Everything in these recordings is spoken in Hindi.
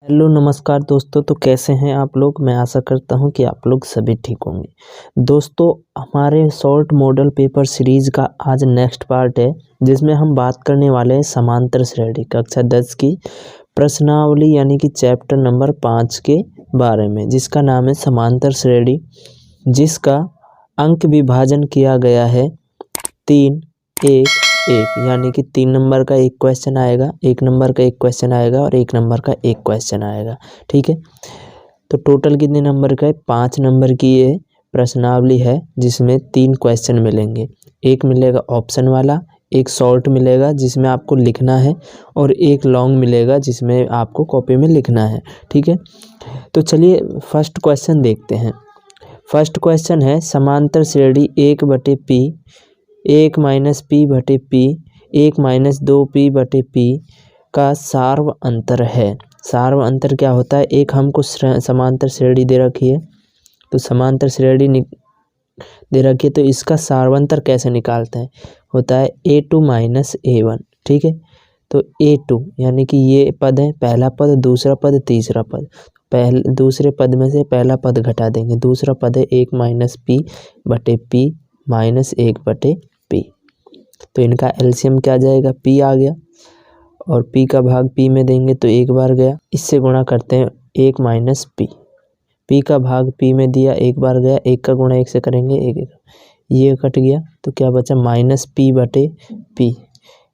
हेलो नमस्कार दोस्तों। तो कैसे हैं आप लोग। मैं आशा करता हूं कि आप लोग सभी ठीक होंगे। दोस्तों, हमारे शॉर्ट मॉडल पेपर सीरीज़ का आज नेक्स्ट पार्ट है, जिसमें हम बात करने वाले हैं समांतर श्रेणी कक्षा 10 की प्रश्नावली यानी कि चैप्टर नंबर 5 के बारे में, जिसका नाम है समांतर श्रेणी, जिसका अंक विभाजन किया गया है 3, 1, 1 यानी कि 3 नंबर का एक क्वेश्चन आएगा, 1 नंबर का एक क्वेश्चन आएगा और 1 नंबर का एक क्वेश्चन आएगा। ठीक है, तो टोटल कितने नंबर का है? 5 नंबर की ये प्रश्नावली है, जिसमें 3 क्वेश्चन मिलेंगे। एक मिलेगा ऑप्शन वाला, एक शॉर्ट मिलेगा जिसमें आपको लिखना है, और एक लॉन्ग मिलेगा जिसमें आपको कॉपी में लिखना है। ठीक है, तो चलिए फर्स्ट क्वेश्चन देखते हैं। फर्स्ट क्वेश्चन है समांतर श्रेणी 1/p 1 माइनस पी बटे पी 1 माइनस 2p बटे p का सार्व अंतर है। सार्व अंतर क्या होता है? एक हमको समांतर श्रेणी दे रखी है, तो समांतर श्रेणी दे रखी है, तो इसका सार्वंतर कैसे निकालते हैं? होता है a2 माइनस a1। ठीक है, तो a2 यानी कि ये पद है, पहला पद, दूसरा पद, तीसरा पद। दूसरे पद में से पहला पद घटा देंगे, दूसरा पद है 1 माइनस पी बटे पी माइनस 1 बटे पी। तो इनका एलसीएम क्या आ जाएगा? p आ गया, और p का भाग p में देंगे तो एक बार गया, इससे गुणा करते हैं 1 माइनस p का भाग p में दिया, एक बार गया, 1 का गुणा 1 से करेंगे 1, ये कट गया, तो क्या बचा? माइनस p बटे p,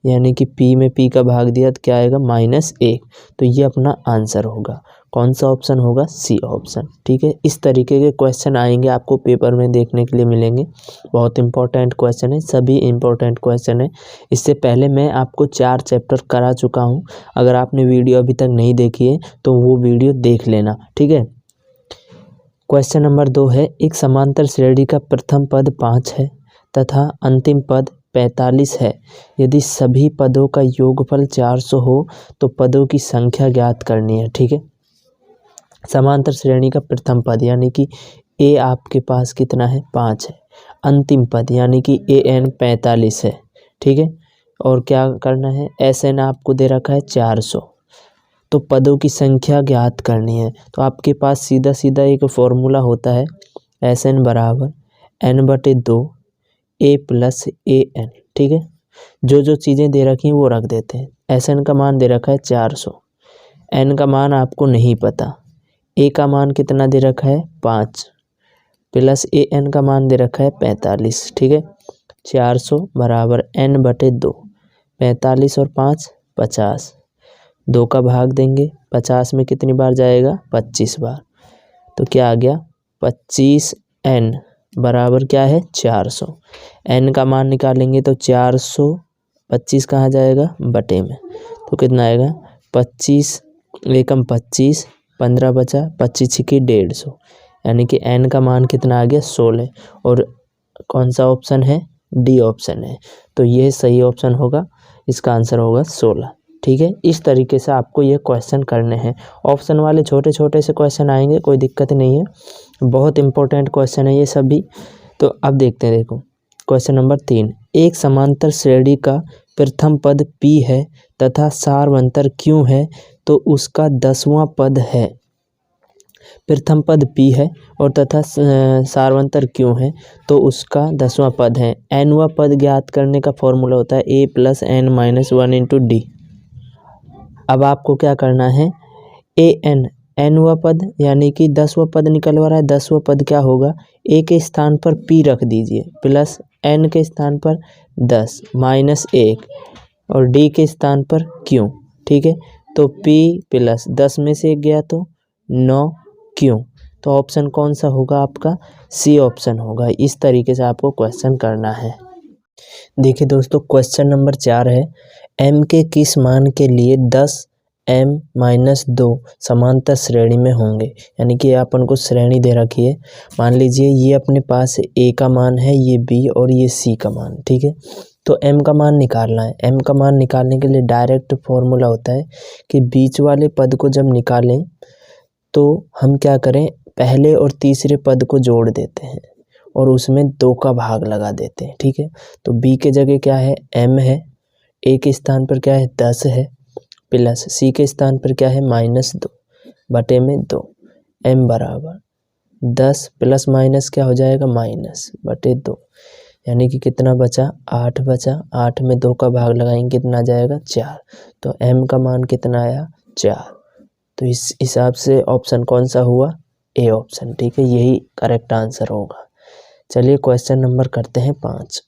यानी कि p में p का भाग दिया तो क्या आएगा? -1। तो ये अपना आंसर होगा। कौन सा ऑप्शन होगा? C option. ठीक है, इस तरीके के क्वेश्चन आएंगे आपको पेपर में देखने के लिए मिलेंगे। बहुत इंपॉर्टेंट क्वेश्चन है, सभी इंपॉर्टेंट क्वेश्चन है। इससे पहले मैं आपको 4 चैप्टर करा चुका हूँ। अगर आपने वीडियो अभी तक नहीं देखी है तो वो वीडियो देख लेना। ठीक है, क्वेश्चन नंबर 2 है, एक समांतर श्रेणी का प्रथम पद 5 है तथा अंतिम पद 45 है। यदि सभी पदों का योगफल 400 हो तो पदों की संख्या ज्ञात करनी है। ठीक है, समांतर श्रेणी का प्रथम पद यानी कि a आपके पास कितना है? 5 है। अंतिम पद यानी कि an 45 है। ठीक है, और क्या करना है? sn आपको दे रखा है 400, तो पदों की संख्या ज्ञात करनी है। तो आपके पास सीधा सीधा एक फॉर्मूला होता है, sn बराबर n/2 a प्लस an। ठीक है, जो जो चीज़ें दे रखी हैं वो रख देते हैं। sn का मान दे रखा है 400, n का मान आपको नहीं पता, a का मान कितना दे रखा है? 5, प्लस an का मान दे रखा है 45। ठीक है, 400 बराबर n/2, 45 और 5 50, 2 का भाग देंगे, 50 में कितनी बार जाएगा? 25 बार। तो क्या आ गया? 25n बराबर क्या है? 400। n का मान निकालेंगे तो 400, 25 कहाँ जाएगा? बटे में, तो कितना आएगा? 25 एकम 25, 15 बचा, 25 छिकी 150, यानी कि n का मान कितना आ गया? 16। और कौन सा ऑप्शन है? डी ऑप्शन है। तो ये सही ऑप्शन होगा, इसका आंसर होगा 16। ठीक है, इस तरीके से आपको ये क्वेश्चन करने हैं। ऑप्शन वाले छोटे छोटे से क्वेश्चन आएंगे, कोई दिक्कत नहीं है, बहुत इंपॉर्टेंट क्वेश्चन है ये सभी। तो अब देखते हैं, देखो क्वेश्चन नंबर 3, एक समांतर श्रेणी का प्रथम पद p है तथा सार्वंतर q है तो उसका 10वां पद है। प्रथम पद p है और तथा सार्वंतर q है तो उसका 10वां पद है। nवां पद ज्ञात करने का फॉर्मूला होता है a plus n minus 1 into D. अब आपको क्या करना है? nवां पद यानी कि 10वां पद निकलवा रहा है, 10वां पद क्या होगा? a के स्थान पर p रख दीजिए, प्लस n के स्थान पर 10 माइनस 1 और d के स्थान पर q। ठीक है, तो p प्लस 10 में से 1 गया तो 9q। तो ऑप्शन कौन सा होगा आपका? सी ऑप्शन होगा। इस तरीके से आपको क्वेश्चन करना है। देखिए दोस्तों, क्वेश्चन नंबर 4 है, m के किस मान के लिए 10m-2 समांतर श्रेणी में होंगे? यानी कि अपन को श्रेणी दे रखी है, मान लीजिए ये अपने पास a का मान है, ये b और ये c का मान। ठीक है, तो m का मान निकालना है। m का मान निकालने के लिए डायरेक्ट फॉर्मूला होता है कि बीच वाले पद को जब निकालें तो हम क्या करें? पहले और तीसरे पद को जोड़ देते हैं और उसमें 2 का भाग लगा देते हैं। ठीक है, तो b के जगह क्या है? m है, a के स्थान पर क्या है? 10 है, प्लस c के स्थान पर क्या है? -2। बटे में 2, m बराबर 10 प्लस माइनस क्या हो जाएगा माइनस बटे 2, यानी कि कितना बचा 8 बचा। 8 में 2 का भाग लगाएंगे कितना आ जाएगा 4, तो m का मान कितना आया 4। तो इस हिसाब से ऑप्शन कौन सा हुआ, ए ऑप्शन, ठीक है, यही करेक्ट आंसर होगा। चलिए क्वेश्चन नंबर करते हैं 5।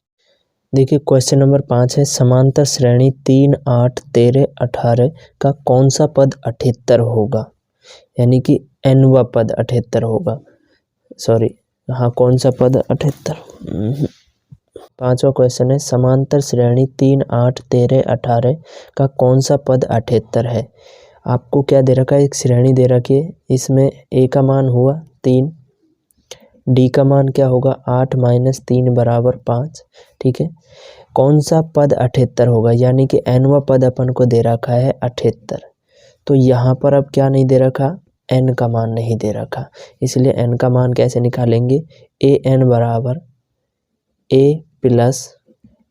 देखिए क्वेश्चन नंबर 5 है, समांतर श्रेणी 3, 8, 13, 18 का कौन सा पद 78 होगा, यानी कि nवा पद 78 होगा। सॉरी, हाँ, कौन सा पद 78। 5वां क्वेश्चन है, समांतर श्रेणी 3, 8, 13, 18 का कौन सा पद 78 है। आपको क्या दे रखा है, एक श्रेणी दे रखी है, इसमें ए का मान हुआ 3, डी का मान क्या होगा 8 माइनस 3 बराबर 5, ठीक है। कौन सा पद 78 होगा, यानी कि nवा पद अपन को दे रखा है 78, तो यहाँ पर अब क्या नहीं दे रखा, n का मान नहीं दे रखा, इसलिए n का मान कैसे निकालेंगे, ए एन बराबर a प्लस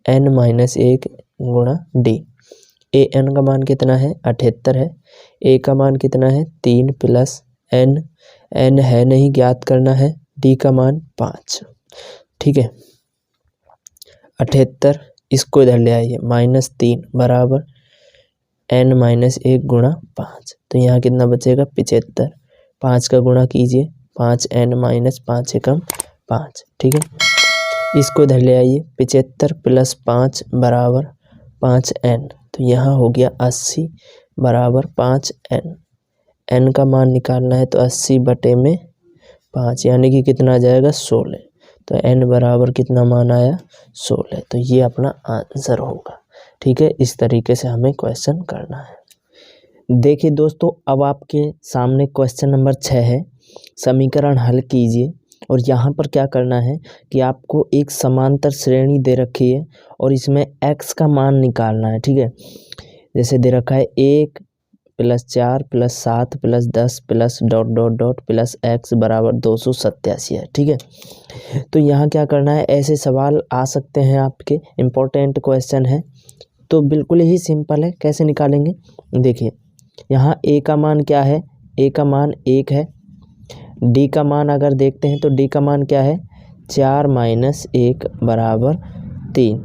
n माइनस 1 गुणा डी। ए एन का मान कितना है 78 है, ए का मान कितना है 3 प्लस n है नहीं, ज्ञात करना है, डी का मान 5, ठीक है। 78 इसको इधर ले आइए, -3 बराबर n माइनस 1 गुणा 5, तो यहाँ कितना बचेगा 75। 5 का गुणा कीजिए, 5n माइनस 5 एकम 5, ठीक है। इसको इधर ले आइए, 75 प्लस 5 बराबर 5n, तो यहाँ हो गया 80 बराबर 5n। n का मान निकालना है तो 80 बटे में 5, यानी कि कितना आ जाएगा 16, तो n बराबर कितना मान आया 16, तो ये अपना आंसर होगा, ठीक है। इस तरीके से हमें क्वेश्चन करना है। देखिए दोस्तों, अब आपके सामने क्वेश्चन नंबर 6 है, समीकरण हल कीजिए। और यहाँ पर क्या करना है कि आपको एक समांतर श्रेणी दे रखी है और इसमें x का मान निकालना है, ठीक है। जैसे दे रखा है 1 plus 4 plus 7 plus 10 plus dot dot dot plus x बराबर 287 है, ठीक है। तो यहाँ क्या करना है, ऐसे सवाल आ सकते हैं आपके, इम्पोर्टेंट क्वेश्चन है, तो बिल्कुल ही सिंपल है। कैसे निकालेंगे, देखिए यहाँ a का मान क्या है, a का मान 1 है, d का मान अगर देखते हैं तो d का मान क्या है 4 माइनस 1 बराबर 3।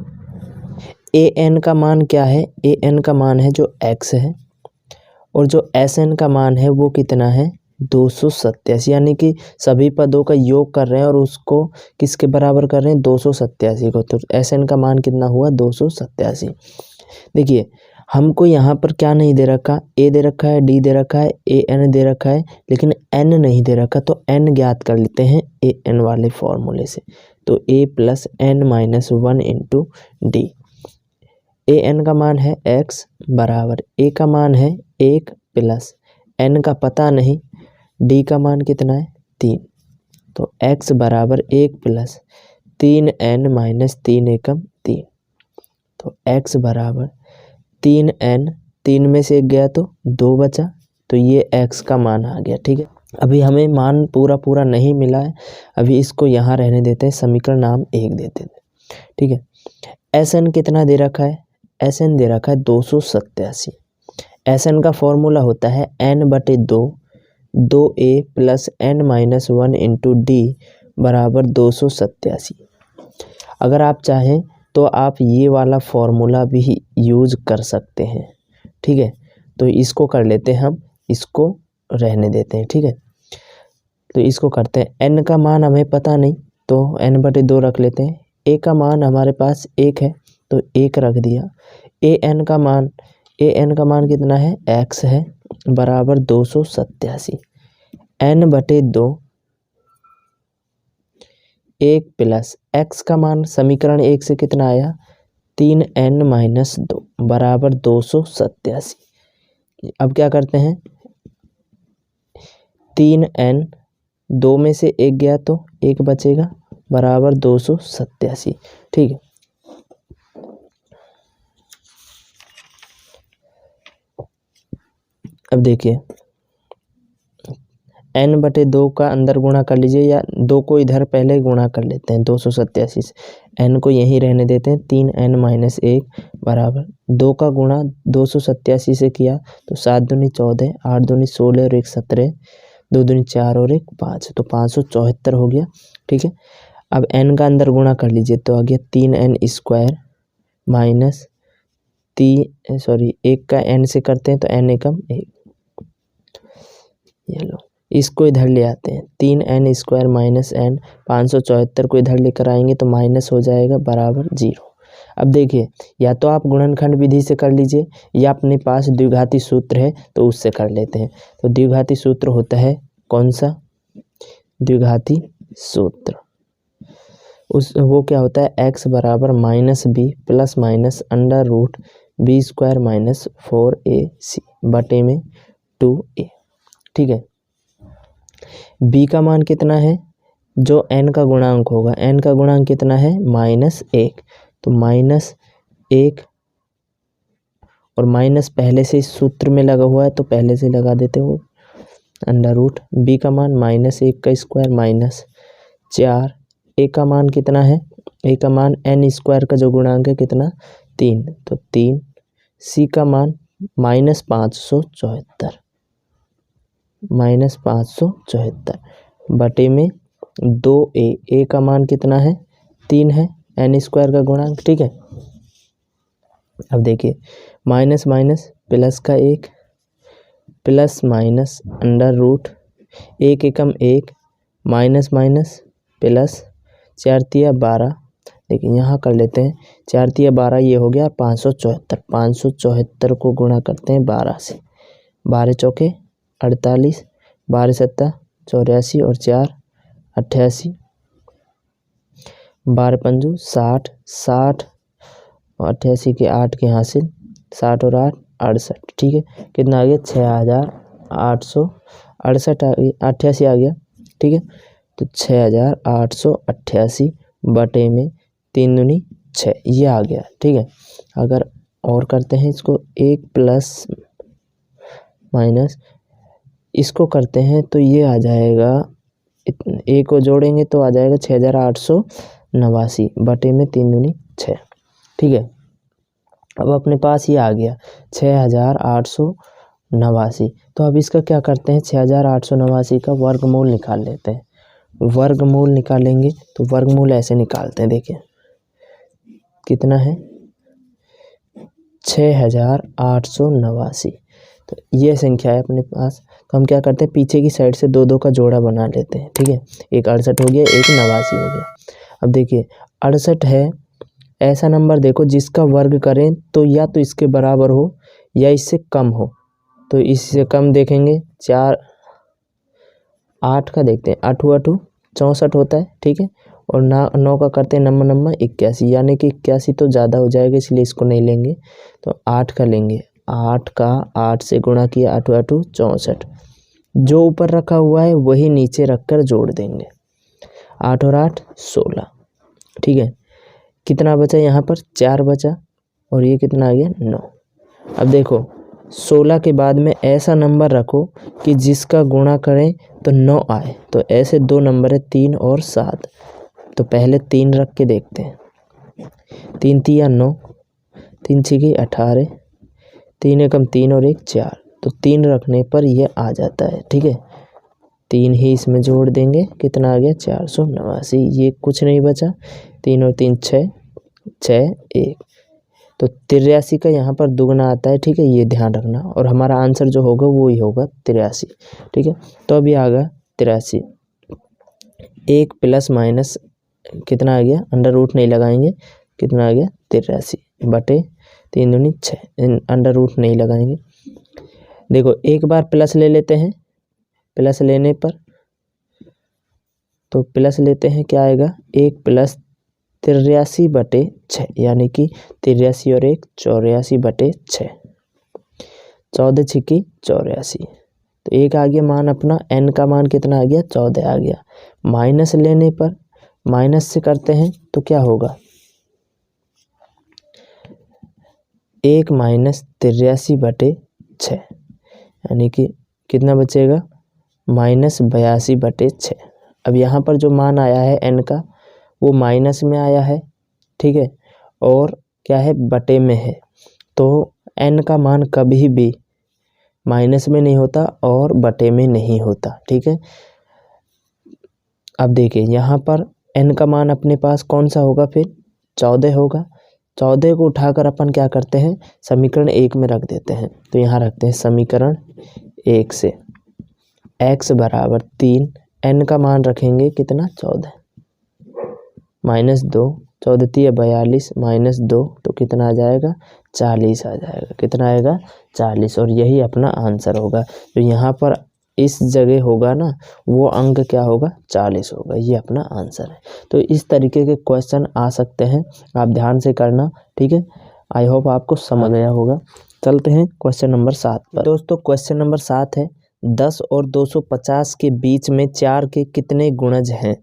ए एन का मान क्या है, ए एन का मान है जो x है, और जो एस एन का मान है वो कितना है 287, यानी कि सभी पदों का योग कर रहे हैं और उसको किसके बराबर कर रहे हैं 287 को, तो एस एन का मान कितना हुआ 287। देखिए हमको यहाँ पर क्या नहीं दे रखा, ए दे रखा है, डी दे रखा है, ए एन दे रखा है, लेकिन एन नहीं दे रखा, तो एन ज्ञात कर लेते हैं ए एन वाले फॉर्मूले से। तो A plus N minus 1 into D. A N का मान है x बराबर, ए का मान है 1 प्लस एन का पता नहीं, डी का मान कितना है 3, तो x बराबर 1 प्लस 3n माइनस 3 एकम 3, तो x बराबर 3n, 3 में से 1 गया तो 2 बचा, तो ये x का मान आ गया, ठीक है। अभी हमें मान पूरा नहीं मिला है, अभी इसको यहाँ रहने देते हैं, समीकरण नाम 1 देते हैं, ठीक है। एस एन कितना दे रखा है, एस एन दे रखा है 287। एस एन का फॉर्मूला होता है n बटे 2 a plus n minus 1 into D बराबर 287। अगर आप चाहें तो आप ये वाला फॉर्मूला भी यूज कर सकते हैं, ठीक है। तो इसको कर लेते हैं हम, इसको रहने देते हैं, ठीक है। तो इसको करते हैं, n का मान हमें पता नहीं तो n बटे 2 रख लेते हैं, a का मान हमारे पास 1 है तो 1 रख दिया, ए एन का मान कितना है x है बराबर 287, n बटे 2 1 प्लस x का मान समीकरण 1 से कितना आया 3n माइनस 2 बराबर 287। अब क्या करते हैं, 3n 2 में से 1 गया तो 1 बचेगा बराबर 287, ठीक है। अब देखिए n बटे 2 का अंदर गुणा कर लीजिए, या 2 को इधर पहले गुणा कर लेते हैं 287 से, n को यहीं रहने देते हैं। 3n माइनस 1 बराबर 2 का गुणा 287 से किया तो 7 दूनी 14, 8 दूनी 16 और 1 17, 2 दूनी 4 और 1 5, तो 574 हो गया। ठीक है, अब n का अंदर गुणा कर लीजिए तो आ गया 3n स्क्वायर माइनस 1 का n से करते हैं तो n एकम 1, ये लो इसको इधर ले आते हैं। 3n स्क्वायर माइनस n, 574 को इधर लेकर आएंगे तो माइनस हो जाएगा बराबर 0। अब देखिए, या तो आप गुणनखंड विधि से कर लीजिए या अपने पास द्विघाती सूत्र है तो उससे कर लेते हैं। तो द्विघाती सूत्र होता है कौन सा? द्विघाती सूत्र वो क्या होता है? x बराबर minus B plus minus under root B square minus 4ac बटे में 2a। ठीक है, b का मान कितना है? जो n का गुणांक होगा, n का गुणांक कितना है? -1, तो -1 और माइनस पहले से इस सूत्र में लगा हुआ है तो पहले से लगा देते हो। अंडर रूट b का मान -1 का स्क्वायर माइनस 4, a का मान कितना है? a का मान n स्क्वायर का जो गुणांक है कितना? 3, तो 3, c का मान -574 बटे में 2a, a का मान कितना है? 3 है, n स्क्वायर का गुणांक। ठीक है, अब देखिए माइनस माइनस प्लस का 1 प्लस माइनस अंडर रूट 1 एकम 1 माइनस माइनस प्लस 4 तिया 12। देखिए यहाँ कर लेते हैं, 4 तिया 12, ये हो गया 574। 574 को गुणा करते हैं 12 से, 12 चौके 48, 12 सत्ता 84 और 4 88, 12 पंजू 60, 60 और 88 के 8 के हासिल 60 और 8 68। ठीक है, कितना आ गया? 6868 आ गया, 88 आ गया। ठीक है, तो 6888 बटे में 3 दूनी 6, ये आ गया। ठीक है, अगर और करते हैं इसको 1 प्लस माइनस इसको करते हैं तो ये आ जाएगा, ए को जोड़ेंगे तो आ जाएगा 6889 बटे में 3 दूनी 6। ठीक है, अब अपने पास ये आ गया 6889। तो अब इसका क्या करते हैं? 6889 का वर्गमूल निकाल लेते हैं। वर्गमूल निकालेंगे तो वर्गमूल ऐसे निकालते हैं, देखिए कितना है? 6889। तो ये संख्या है अपने पास, तो हम क्या करते हैं? पीछे की साइड से 2 2 का जोड़ा बना लेते हैं। ठीक है, एक 68 हो गया, एक 89 हो गया। अब देखिए 68 है ऐसा नंबर, देखो जिसका वर्ग करें तो या तो इसके बराबर हो या इससे कम हो। तो इससे कम देखेंगे 4 8 का देखते हैं, 8 8 64 होता है। ठीक है, और 9 का करते हैं नम्बर 81, यानी कि 81 तो ज़्यादा हो जाएगा इसलिए इसको नहीं लेंगे, तो 8 का लेंगे। 8 का 8 से गुणा किया, 8 8 64, जो ऊपर रखा हुआ है वही नीचे रखकर जोड़ देंगे। 8 और 8 16। ठीक है, कितना बचा यहाँ पर? 4 बचा, और ये कितना आ गया? 9। अब देखो 16 के बाद में ऐसा नंबर रखो कि जिसका गुणा करें तो 9 आए। तो ऐसे 2 नंबर है 3 और 7, तो पहले 3 रख के देखते हैं। 3 तिया 9, 3 छिकी 18, 3 एकम 3 और 1 4, तो 3 रखने पर यह आ जाता है। ठीक है, 3 ही इसमें जोड़ देंगे, कितना आ गया? 489। ये कुछ नहीं बचा, 3 और 3 6, 6 1, तो 83 का यहाँ पर दुगना आता है। ठीक है, ये ध्यान रखना, और हमारा आंसर जो होगा वो ही होगा 83। ठीक है, तो अभी आ गया 83। 1 प्लस माइनस कितना आ गया? अंडर रूट नहीं लगाएंगे, कितना आ गया? 83 बटे 3 दूनी 6, अंडर रूट नहीं लगाएंगे। देखो एक बार प्लस ले लेते हैं, प्लस लेने पर तो प्लस लेते हैं, क्या आएगा? 1 प्लस 83 बटे 6, यानी कि 83 और 1 84 बटे 6, 14 छिकी 84, तो 1 आ गया मान अपना। n का मान कितना आ गया? 14 आ गया। माइनस लेने पर, माइनस से करते हैं तो क्या होगा? 1 माइनस 83 बटे 6, यानी कि कितना बचेगा? -82/6। अब यहाँ पर जो मान आया है n का वो माइनस में आया है, ठीक है, और क्या है, बटे में है। तो n का मान कभी भी माइनस में नहीं होता और बटे में नहीं होता, ठीक है। अब देखिए यहाँ पर n का मान अपने पास कौन सा होगा, फिर 14 होगा। 14 को उठाकर अपन क्या करते हैं, समीकरण 1 में रख देते हैं। तो यहाँ रखते हैं समीकरण 1 से x बराबर 3, n का मान रखेंगे कितना, 14 -2, 14 × 42 -2, तो कितना आ जाएगा, 40 आ जाएगा। कितना आएगा, 40। और यही अपना आंसर होगा। तो यहाँ पर इस जगह होगा ना, वो अंक क्या होगा, 40 होगा। ये अपना आंसर है। तो इस तरीके के क्वेश्चन आ सकते हैं, आप ध्यान से करना, ठीक है। आई होप आपको समझ गया होगा। चलते हैं क्वेश्चन नंबर 7 पर। दोस्तों क्वेश्चन नंबर 7 है, 10 और 250 के बीच में 4 के कितने गुणज हैं।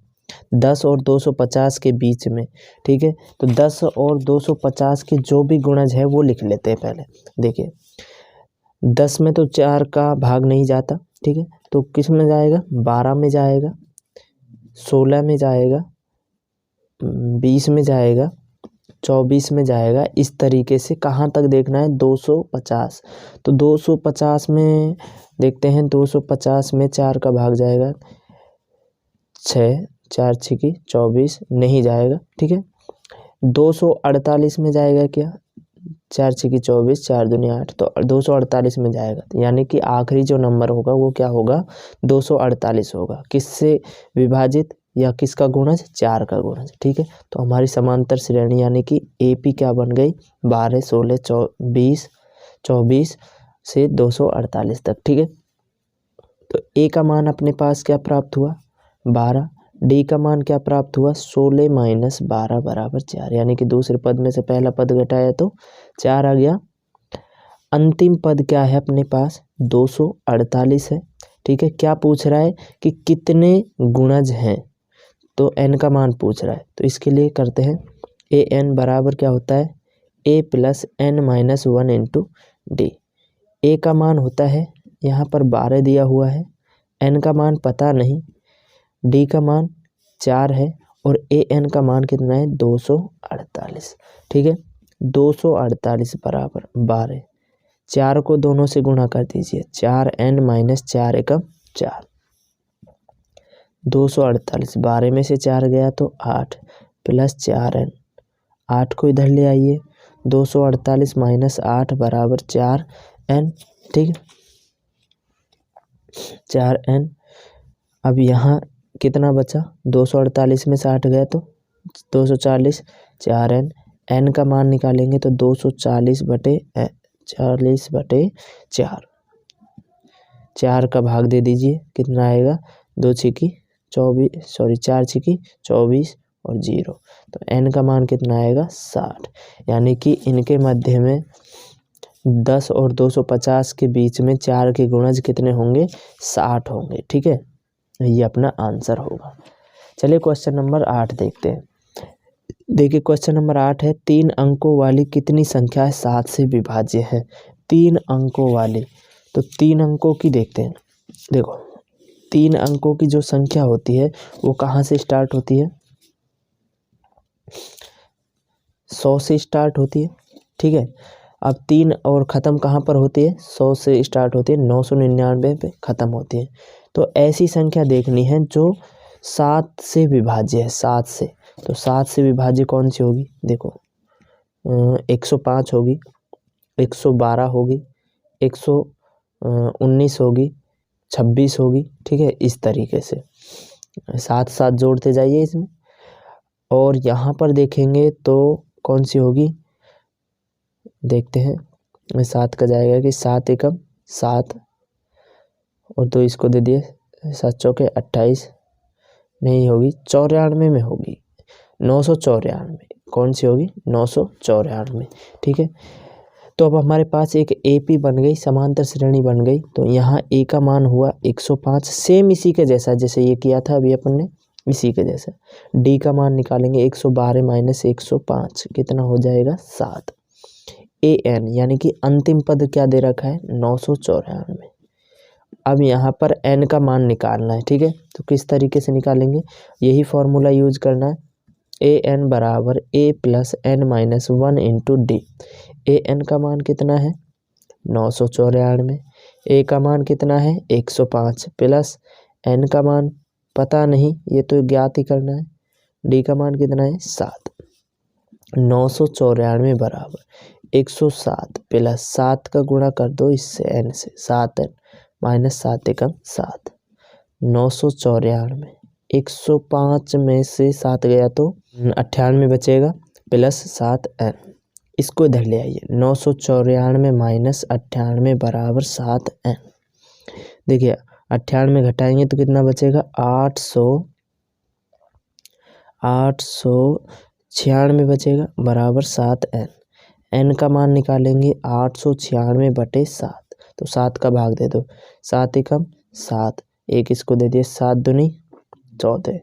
10 और 250 के बीच में, ठीक है। तो 10 और 250 के जो भी गुणज है वो लिख लेते हैं पहले। देखिए 10 में तो 4 का भाग नहीं जाता, ठीक है, तो किस में जाएगा, 12 में जाएगा, 16 में जाएगा, 20 में जाएगा, 24 में जाएगा। इस तरीके से कहाँ तक देखना है, 250। तो 250 में देखते हैं, 250 में 4 का भाग जाएगा 6, 4 6 24, नहीं जाएगा, ठीक है। 248 में जाएगा क्या, 4 6 24, 4 दूनी 8, तो 248 में जाएगा। यानी कि आखिरी जो नंबर होगा वो क्या होगा, 248 होगा। किससे विभाजित या किसका गुणज, 4 का गुणज, ठीक है। तो हमारी समांतर श्रेणी यानी कि AP क्या बन गई, 12 16 20 24 से 248 तक, ठीक है। तो A का मान अपने पास क्या प्राप्त हुआ, 12। D का मान क्या प्राप्त हुआ, 16 - 12 बराबर 4। यानी कि दूसरे पद में से पहला पद घटाया तो 4 आ गया। अंतिम पद क्या है अपने पास, 248 है, ठीक है। क्या पूछ रहा है कि कितने गुणज हैं, तो n का मान पूछ रहा है। तो इसके लिए करते हैं an बराबर क्या होता है, a + n - 1 × d। a का मान होता है यहाँ पर 12 दिया हुआ है, n का मान पता नहीं, d का मान 4 है और an का मान कितना है, 248, ठीक है। 248 बराबर 12, 4 को दोनों से गुणा कर दीजिए, 4n - 4 एकम 4, 248, 12 में से 4 गया तो 8 + 4n, 8 को इधर ले आइए, 248 - 8 बराबर 4n, ठीक है, 4n। अब यहाँ कितना बचा, 248 में से 8 गया तो 240, 4n, n का मान निकालेंगे तो 240/4, 4 का भाग दे दीजिए, कितना आएगा, 2 6 24, सॉरी 4 6 24 और 0, तो n का मान कितना आएगा, 60। यानी कि इनके मध्य में 10 और 250 के बीच में 4 के गुणज कितने होंगे, 60 होंगे, ठीक है। ये अपना आंसर होगा। चलिए क्वेश्चन नंबर 8 देखते हैं। देखिए क्वेश्चन नंबर 8 है, 3 अंकों वाली कितनी संख्या 7 से विभाज्य है। 3 अंकों वाली, तो 3 अंकों की देखते हैं। देखो 3 अंकों की जो संख्या होती है वो कहाँ से स्टार्ट होती है, 100 से स्टार्ट होती है, ठीक है। अब 3 और ख़त्म कहाँ पर होती है, 100 से स्टार्ट होती है, 999 पे ख़त्म होती है। तो ऐसी संख्या देखनी है जो 7 से विभाज्य है, 7 से। तो 7 से विभाज्य कौन सी होगी, देखो 105 होगी, 112 होगी, 119 होगी, 26 होगी, ठीक है। इस तरीके से 7 7 जोड़ते जाइए इसमें। और यहाँ पर देखेंगे तो कौन सी होगी, देखते हैं, 7 का जाएगा कि 7 एकम 7 और 2 इसको दे दिए, 7 चौके 28, नहीं होगी, 94 में होगी, 994, कौन सी होगी, 994, ठीक है। तो अब हमारे पास एक AP बन गई, समांतर श्रेणी बन गई। तो यहाँ A का मान हुआ 105, सेम इसी के जैसा जैसे ये किया था अभी अपन ने, इसी के जैसा। D का मान निकालेंगे, 112 - 105 कितना हो जाएगा, 7। AN यानी कि अंतिम पद क्या दे रखा है, 994। अब यहाँ पर n का मान निकालना है, ठीक है। तो किस तरीके से निकालेंगे, यही फॉर्मूला यूज करना है। ए एन बराबर A plus N minus 1 into D. A N का मान कितना है 994, ए का मान कितना है 105 प्लस एन का मान पता नहीं, ये तो ज्ञात ही करना है, डी का मान कितना है 7। 994 बराबर 107 प्लस 7 का गुणा कर दो इससे एन से, 7n माइनस 7 एकम 7। 994 105 में से 7 गया तो 98 बचेगा प्लस 7n। इसको इधर ले आइए, 994 माइनस 98 बराबर 7n। देखिए 98 घटाएंगे तो कितना बचेगा 896 बचेगा बराबर 7n। n का मान निकालेंगे 896 बटे 7, तो 7 का भाग दे दो, 7 एकम 7, एक इसको दे दिए 7 दूनी 14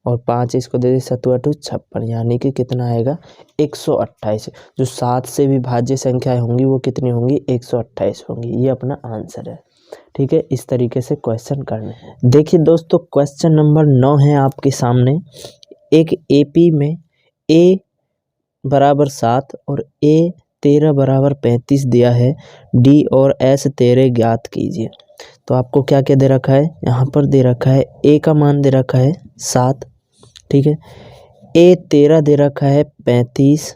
और 5 इसको दे दिए 7 8 56, यानी कि कितना आएगा 128। जो 7 से विभाज्य संख्याएं होंगी वो कितनी होंगी 128 होंगी। ये अपना आंसर है, ठीक है। इस तरीके से क्वेश्चन करने हैं। देखिए दोस्तों क्वेश्चन नंबर 9 है आपके सामने। एक एपी में ए बराबर 7 और ए 13 बराबर 35 दिया है, डी और एस 13 ज्ञात कीजिए। तो आपको क्या क्या दे रखा है, यहाँ पर दे रखा है ए का मान दे रखा है 7, ठीक है, ए 13 दे रखा है 35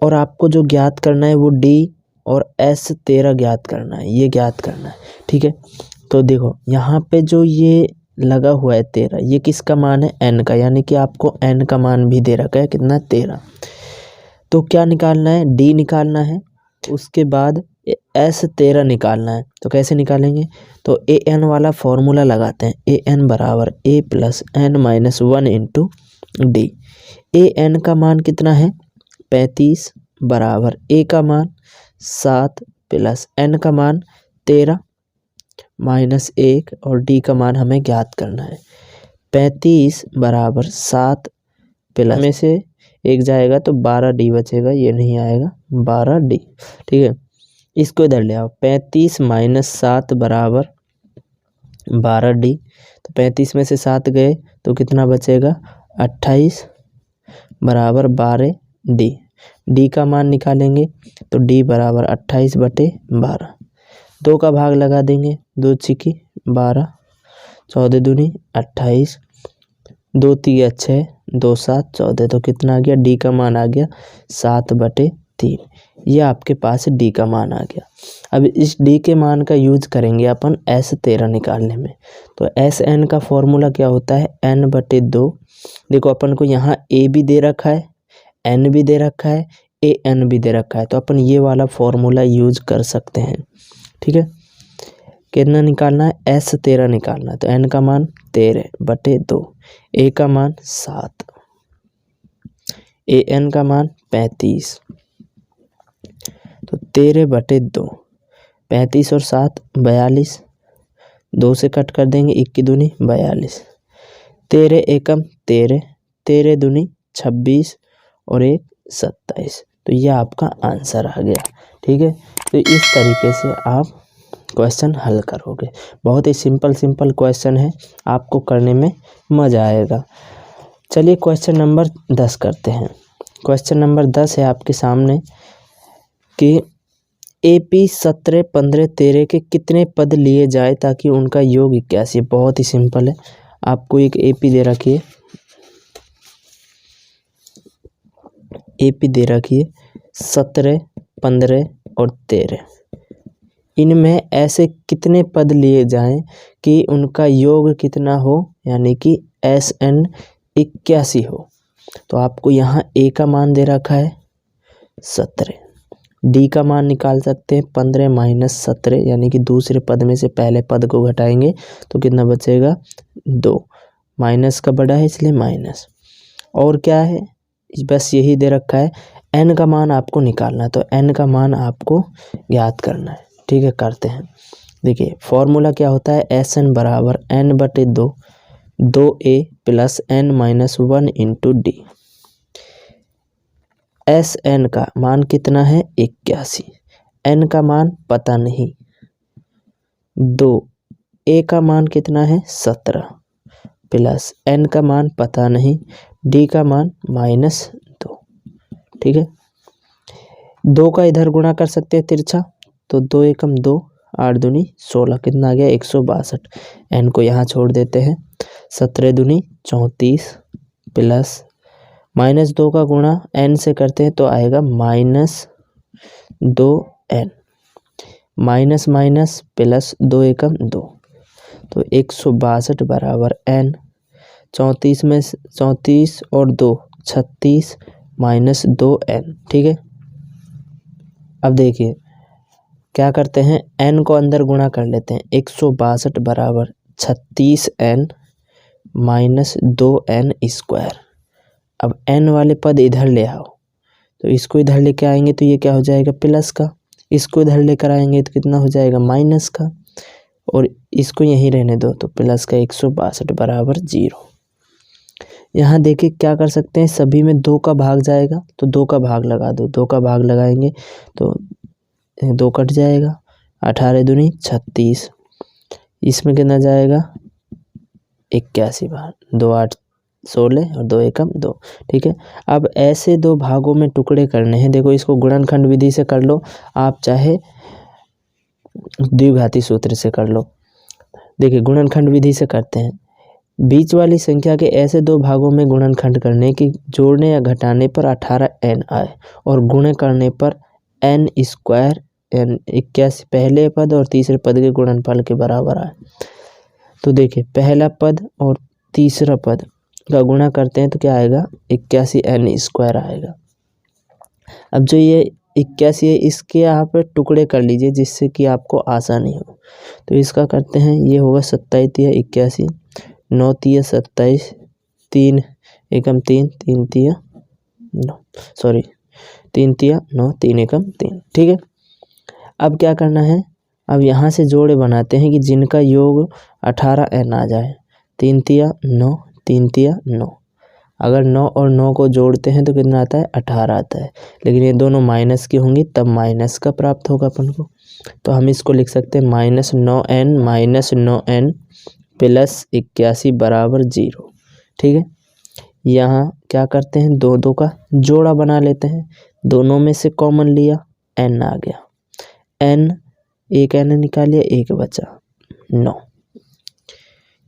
और आपको जो ज्ञात करना है वो डी और एस 13 ज्ञात करना है, ये ज्ञात करना है, ठीक है। तो देखो यहाँ पे जो ये लगा हुआ है 13, ये किसका मान है एन का, यानी कि आपको एन का मान भी दे रखा है कितना 13। तो क्या निकालना है, डी निकालना है, उसके बाद एस 13 निकालना है। तो कैसे निकालेंगे, तो ए एन वाला फॉर्मूला लगाते हैं, ए एन बराबर A plus N minus 1 into D. A N का मान कितना है 35 बराबर ए का मान 7 प्लस एन का मान 13 माइनस 1 और डी का मान हमें ज्ञात करना है। 35 बराबर 7 प्लस में से एक जाएगा तो 12 डी बचेगा, ये नहीं आएगा 12 डी, ठीक है। इसको इधर ले आओ, 35 माइनस 7 बराबर 12 डी। तो 35 में से 7 गए तो कितना बचेगा 28 बराबर 12 डी। डी का मान निकालेंगे तो डी बराबर 28 बटे 12, 2 का भाग लगा देंगे, 2 छिकी 12, 14 दूनी 28, 2 तिया 6, 2 7 14, तो कितना आ गया डी का मान आ गया 7 बटे 3। ये आपके पास डी का मान आ गया। अब इस डी के मान का यूज करेंगे अपन एस 13 निकालने में। तो एस एन का फॉर्मूला क्या होता है एन बटे 2। देखो अपन को यहाँ ए भी दे रखा है, एन भी दे रखा है, ए एन भी दे रखा है, तो अपन ये वाला फॉर्मूला यूज कर सकते हैं, ठीक है। कितना निकालना है एस 13 निकालना है, तो एन का मान 13 बटे 2, ए का मान 7, ए एन का मान 35, तो 13 बटे 2, 35 और 7 42, 2 से कट कर देंगे, 1 की दूनी 42, 13 एकम 13, 13 दूनी 26 और 1 27। तो यह आपका आंसर आ गया, ठीक है। तो इस तरीके से आप क्वेश्चन हल करोगे। बहुत ही सिंपल क्वेश्चन है, आपको करने में मज़ा आएगा। चलिए क्वेश्चन नंबर 10 करते हैं। क्वेश्चन नंबर 10 है आपके सामने कि AP 17 15 13 के कितने पद लिए जाए ताकि उनका योग 81। बहुत ही सिंपल है, आपको एक AP दे रखी है, AP दे रखी है 17 15 और 13, इनमें ऐसे कितने पद लिए जाएं कि उनका योग कितना हो, यानी कि SN 81 हो। तो आपको यहाँ A का मान दे रखा है 17, डी का मान निकाल सकते हैं 15 माइनस 17, यानी कि दूसरे पद में से पहले पद को घटाएंगे तो कितना बचेगा 2, माइनस का बड़ा है इसलिए माइनस। और क्या है, बस यही दे रखा है। एन का मान आपको निकालना है, तो एन का मान आपको ज्ञात करना है, ठीक है। करते हैं, देखिए फॉर्मूला क्या होता है एस एन बराबर एन बटे 2, 2A plus N minus 1 into D. S N का मान कितना है 81, एन का मान पता नहीं, 2, ए का मान कितना है 17 प्लस एन का मान पता नहीं, डी का मान -2। ठीक है, 2 का इधर गुणा कर सकते हैं तिरछा, तो 2 एकम 2, 8 दूनी 16, कितना आ गया 162। एन को यहाँ छोड़ देते हैं, 17 दूनी 34 प्लस -2 का गुणा एन से करते हैं तो आएगा -2n, माइनस माइनस प्लस 2 एकम 2, तो 162 बराबर n। 34 में 34 और 2 36 -2n। ठीक है, अब देखिए क्या करते हैं, n को अंदर गुणा कर लेते हैं। 162 बराबर 36n -2n स्क्वायर। अब n वाले पद इधर ले आओ, तो इसको इधर लेके आएंगे तो ये क्या हो जाएगा प्लस का, इसको इधर लेकर आएंगे तो कितना हो जाएगा माइनस का, और इसको यहीं रहने दो तो प्लस का 162 बराबर 0। यहाँ देखिए क्या कर सकते हैं, सभी में 2 का भाग जाएगा तो 2 का भाग लगा दो, 2 का भाग लगाएंगे तो 2 कट जाएगा, 18 दूनी 36, इसमें कितना जाएगा 81 बार, 2 8 16 और 2 एकम 2। ठीक है, अब ऐसे 2 भागों में टुकड़े करने हैं। देखो इसको गुणनखंड विधि से कर लो, आप चाहे द्विघाती सूत्र से कर लो। देखिए गुणनखंड विधि से करते हैं, बीच वाली संख्या के ऐसे 2 भागों में गुणनखंड करने की जोड़ने या घटाने पर 18n आए और गुणे करने पर n स्क्वायर n 81 पहले पद और तीसरे पद के गुणनफल के बराबर आए। तो देखिए पहला पद और तीसरा पद का गुणा करते हैं तो क्या आएगा 81n स्क्वायर आएगा। अब जो ये 81 है इसके यहाँ पे टुकड़े कर लीजिए जिससे कि आपको आसानी हो। तो इसका करते हैं, ये होगा 27 या 81, 9 तिया 27, 3 एकम 3, 3 तिया 9, सॉरी 3 तिया 9, 3 एकम 3। ठीक है, अब क्या करना है, अब यहाँ से जोड़े बनाते हैं कि जिनका योग 18n आ जाए। 3 तिया 9, 3 तिया 9, अगर 9 और 9 को जोड़ते हैं तो कितना आता है 18 आता है, लेकिन ये दोनों माइनस की होंगी तब माइनस का प्राप्त होगा अपन को। तो हम इसको लिख सकते हैं -9n प्लस 81 बराबर 0। ठीक है, यहाँ क्या करते हैं, 2 2 का जोड़ा बना लेते हैं, दोनों में से कॉमन लिया n आ गया, n एक n निकालिए, एक बचा 9,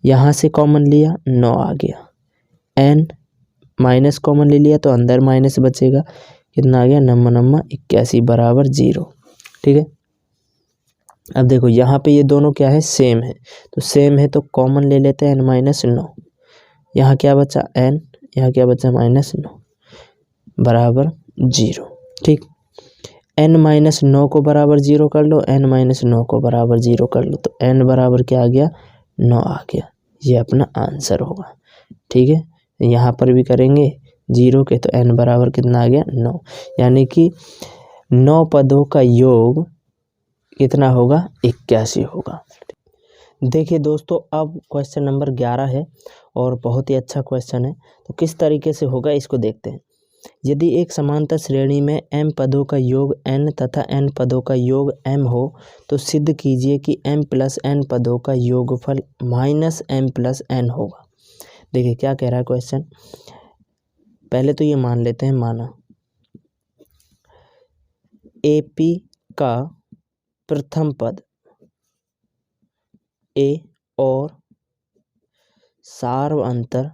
यहाँ से कॉमन लिया 9 आ गया, n माइनस कॉमन ले लिया तो अंदर माइनस बचेगा, कितना आ गया 9 81 बराबर 0। ठीक है, अब देखो यहाँ पे ये दोनों क्या है सेम है, तो सेम है तो कॉमन ले लेते हैं n-9, यहाँ क्या बचा n, यहाँ क्या बचा -9 बराबर 0। ठीक, n-9 को बराबर 0 कर लो, n-9 को बराबर 0 कर लो, तो n बराबर क्या आ गया 9 आ गया, ये अपना आंसर होगा। ठीक है, यहाँ पर भी करेंगे 0 के तो n बराबर कितना आ गया 9, यानी कि 9 पदों का योग कितना होगा 81 होगा। देखिए दोस्तों अब क्वेश्चन नंबर 11 है और बहुत ही अच्छा क्वेश्चन है, तो किस तरीके से होगा इसको देखते हैं। यदि एक समांतर श्रेणी में m पदों का योग n तथा n पदों का योग m हो तो सिद्ध कीजिए कि m प्लस n पदों का योगफल -m प्लस n होगा। देखिए क्या कह रहा है क्वेश्चन, पहले तो ये मान लेते हैं, माना AP का प्रथम पद A और सार्वअंतर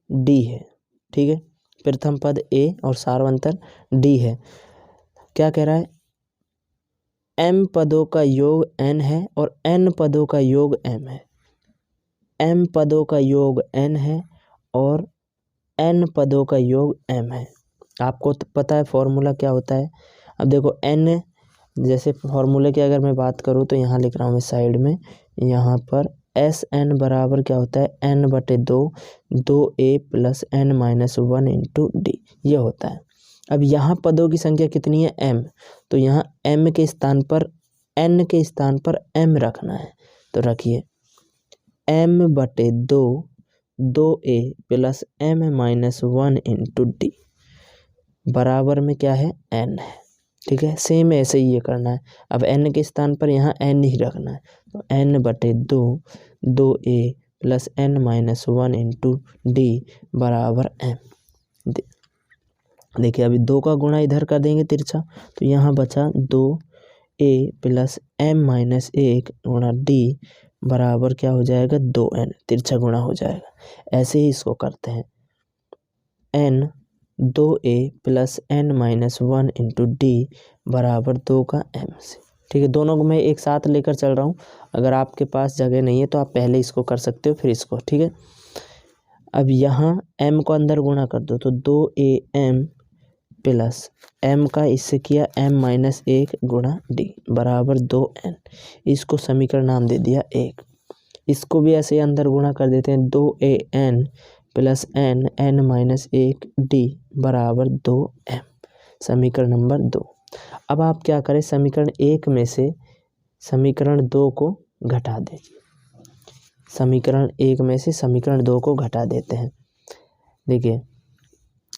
D है। ठीक है, प्रथम पद A और सार्वअंतर D है। क्या कह रहा है, m पदों का योग n है और n पदों का योग m है। m पदों का योग n है और n पदों का योग m है। आपको तो पता है फॉर्मूला क्या होता है। अब देखो n, जैसे फॉर्मूले की अगर मैं बात करूँ तो यहाँ लिख रहा हूँ मैं साइड में, यहाँ पर Sn बराबर क्या होता है n/2 2a plus n-1 into d, ये होता है। अब यहाँ पदों की संख्या कितनी है m, तो यहाँ m के स्थान पर n के स्थान पर m रखना है, तो रखिए m/2 2a plus m-1 into d बराबर में क्या है n है। ठीक है, सेम ऐसे ही ये करना है। अब n के स्थान पर यहाँ n ही रखना है, तो n/2 2a plus n-1 into D बराबर m। देखिए अभी 2 का गुणा इधर कर देंगे तिरछा, तो यहाँ बचा 2a प्लस m-1 गुणा डी बराबर क्या हो जाएगा 2n, तिरछा गुणा हो जाएगा। ऐसे ही इसको करते हैं, n 2a plus n-1 into D बराबर 2 का m से। ठीक है, दोनों को मैं एक साथ लेकर चल रहा हूँ। अगर आपके पास जगह नहीं है तो आप पहले इसको कर सकते हो फिर इसको। ठीक है, अब यहाँ m को अंदर गुणा कर दो, तो 2am प्लस m का इससे किया m-1 गुणा डी बराबर 2n। इसको समीकरण नाम दे दिया 1। इसको भी ऐसे अंदर गुणा कर देते हैं, 2an प्लस n-1 डी बराबर 2m, समीकरण नंबर 2। अब आप क्या करें, समीकरण 1 में से समीकरण 2 को घटा दीजिए। समीकरण 1 में से समीकरण 2 को घटा देते हैं। देखिए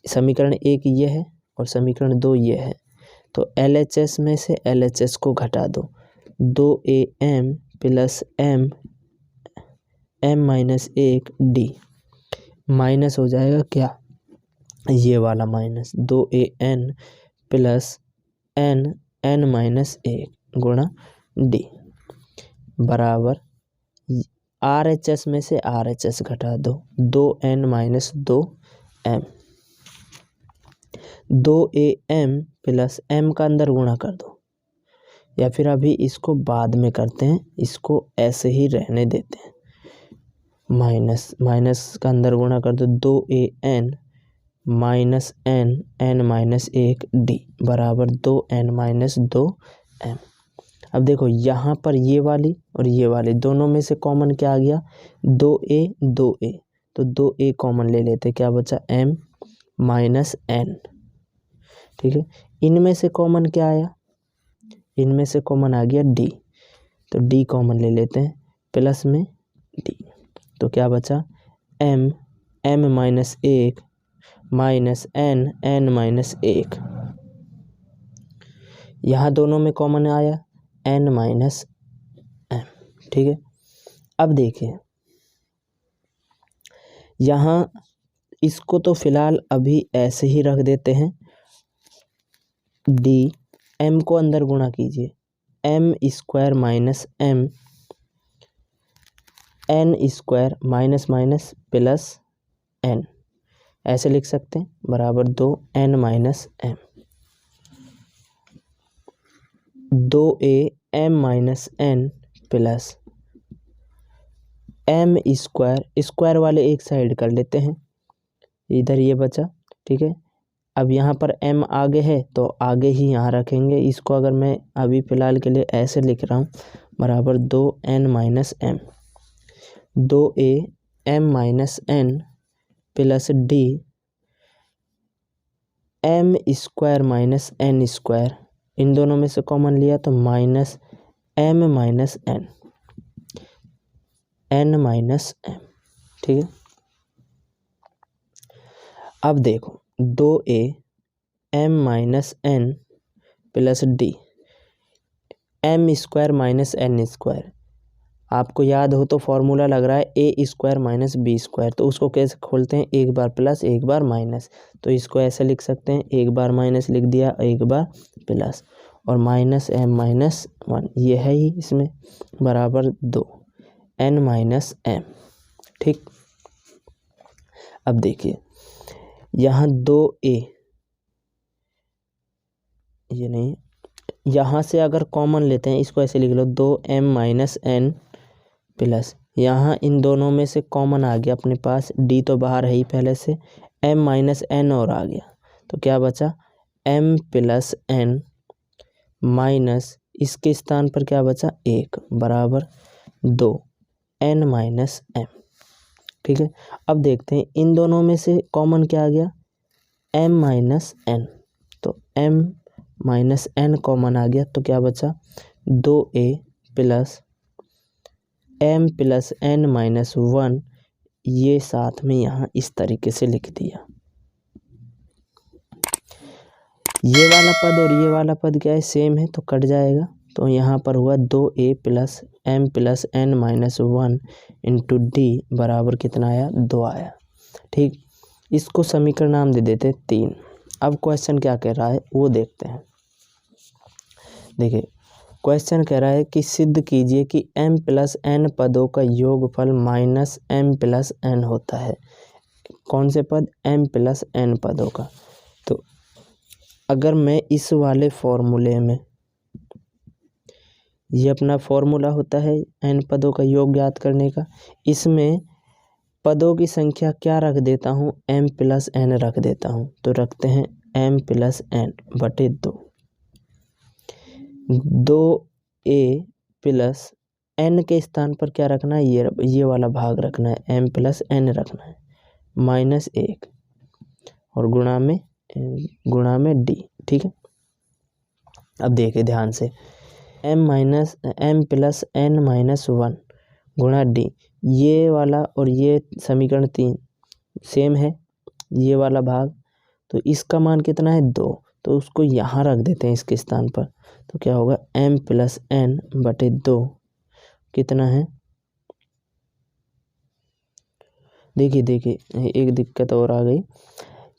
समीकरण 1 ये है और समीकरण 2 ये है, तो LHS में से LHS को घटा दो, 2am plus m-1 D minus हो जाएगा क्या, ये वाला माइनस 2an प्लस n-1 गुणा डी बराबर RHS में से RHS घटा दो, 2n-2m 2am प्लस m का अंदर गुणा कर दो, या फिर अभी इसको बाद में करते हैं, इसको ऐसे ही रहने देते हैं। माइनस का अंदर गुणा कर दो, 2an माइनस n-1 डी बराबर 2n-2m। अब देखो यहाँ पर ये वाली और ये वाली दोनों में से कॉमन क्या आ गया, 2a 2a, तो 2a कॉमन ले लेते, क्या बचा m माइनस n। ठीक है, इनमें से कॉमन क्या आया, इनमें से कॉमन आ गया d, तो d कॉमन ले लेते हैं, प्लस में d, तो क्या बचा m-1 माइनस n-1। यहाँ दोनों में कॉमन आया n-m। ठीक है, अब देखिए यहाँ इसको तो फिलहाल अभी ऐसे ही रख देते हैं, डी m को अंदर गुणा कीजिए, m² minus m n² minus minus plus n, ऐसे लिख सकते हैं, बराबर 2n-m 2am-n plus m² square वाले एक साइड कर लेते हैं, इधर ये बचा। ठीक है, अब यहाँ पर m आगे है तो आगे ही यहाँ रखेंगे, इसको अगर मैं अभी फ़िलहाल के लिए ऐसे लिख रहा हूँ, बराबर 2n-m 2am-n plus D m² minus n², इन दोनों में से कॉमन लिया तो minus m minus n minus m। ठीक है, अब देखो 2am-n plus D m² minus n², आपको याद हो तो फॉर्मूला लग रहा है a² माइनस b², तो उसको कैसे खोलते हैं, एक बार प्लस एक बार माइनस, तो इसको ऐसे लिख सकते हैं, एक बार माइनस लिख दिया एक बार प्लस, और माइनस m-1 ये है ही इसमें, बराबर 2n-m। ठीक, अब देखिए यहाँ 2a, ये नहीं, यहाँ से अगर कॉमन लेते हैं, इसको ऐसे लिख लो, 2m-n प्लस यहाँ इन दोनों में से कॉमन आ गया अपने पास, d तो बाहर है ही पहले से, m-n और आ गया, तो क्या बचा m प्लस n माइनस इसके स्थान पर क्या बचा 1 बराबर 2n-m। ठीक है, अब देखते हैं इन दोनों में से कॉमन क्या आ गया, m-n, तो m-n कॉमन आ गया, तो क्या बचा 2a plus m plus n-1, ये साथ में यहाँ इस तरीके से लिख दिया। ये वाला पद और ये वाला पद क्या है, सेम है, तो कट जाएगा। तो यहाँ पर हुआ 2a plus m plus n minus 1 into D बराबर कितना आया, 2 आया। ठीक, इसको समीकरण नाम दे देते 3। अब क्वेश्चन क्या कह रहा है वो देखते हैं। देखिए क्वेश्चन कह रहा है कि सिद्ध कीजिए कि m प्लस n पदों का योगफल माइनस m प्लस n होता है। कौन से पद, m प्लस n पदों का। तो अगर मैं इस वाले फॉर्मूले में, ये अपना फॉर्मूला होता है n पदों का योग ज्ञात करने का, इसमें पदों की संख्या क्या रख देता हूँ, m प्लस n रख देता हूँ। तो रखते हैं m प्लस n बटे 2। 2a प्लस n के स्थान पर क्या रखना है, ये वाला भाग रखना है, m प्लस n रखना है, माइनस 1 और गुणा में d। ठीक है, अब देखिए ध्यान से, m प्लस n माइनस 1 गुणा d, ये वाला और ये समीकरण 3 सेम है, ये वाला भाग, तो इसका मान कितना है 2, तो उसको यहाँ रख देते हैं इसके स्थान पर। तो क्या होगा, m प्लस n बटे 2 कितना है, देखिए एक दिक्कत और आ गई।